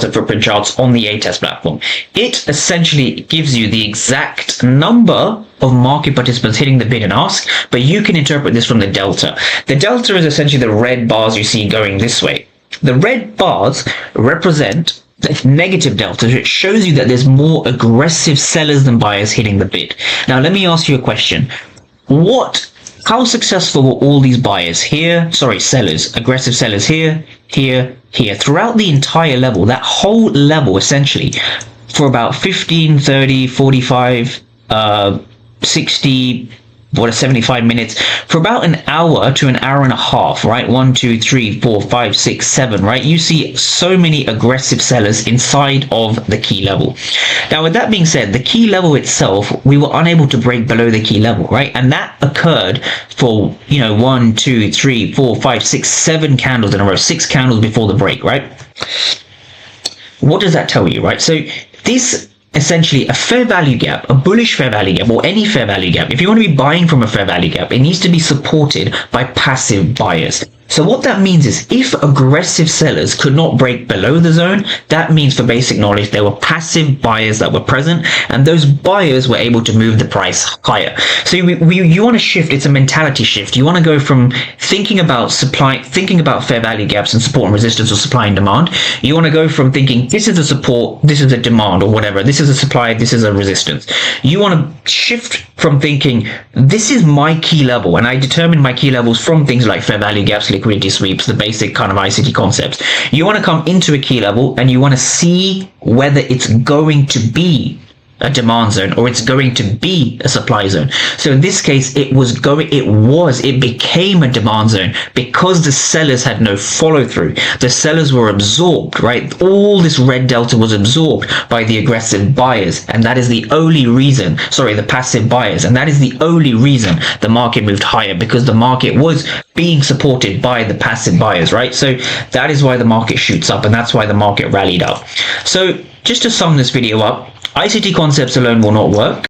footprint charts on the A-test platform. It essentially gives you the exact number of market participants hitting the bid and ask, but you can interpret this from the delta. The delta is essentially the red bars you see going this way. The red bars represent the negative delta. It shows you that there's more aggressive sellers than buyers hitting the bid. Now, let me ask you a question. How successful were all these buyers here? Sorry, sellers, aggressive sellers here, here, here, throughout the entire level, that whole level essentially, for about 15, 30, 45, 60, 75 minutes, for about an hour to an hour and a half, right? 1, 2, 3, 4, 5, 6, 7, right? You see so many aggressive sellers inside of the key level. Now, with that being said, the key level itself, we were unable to break below the key level, right? And that occurred for, 1, 2, 3, 4, 5, 6, 7 candles in a row, 6 candles before the break, right? What does that tell you, right? So this essentially a fair value gap, a bullish fair value gap, or any fair value gap, if you want to be buying from a fair value gap, it needs to be supported by passive buyers. So what that means is if aggressive sellers could not break below the zone, that means, for basic knowledge, there were passive buyers that were present, and those buyers were able to move the price higher. So you want to shift. It's a mentality shift. You want to go from thinking about fair value gaps and support and resistance, or supply and demand. You want to go from thinking this is a support, this is a demand, or whatever, this is a supply, this is a resistance. You want to shift from thinking this is my key level, and I determine my key levels from things like fair value gaps, liquidity sweeps, the basic kind of ICT concepts. You want to come into a key level and you want to see whether it's going to be a demand zone or it's going to be a supply zone. So in this case, it became a demand zone because the sellers had no follow through. The sellers were absorbed, right? All this red delta was absorbed by the aggressive buyers, and that is the only reason, the passive buyers, and that is the only reason the market moved higher, because the market was being supported by the passive buyers, right? So that is why the market shoots up, and that's why the market rallied up. So just to sum this video up, ICT concepts alone will not work.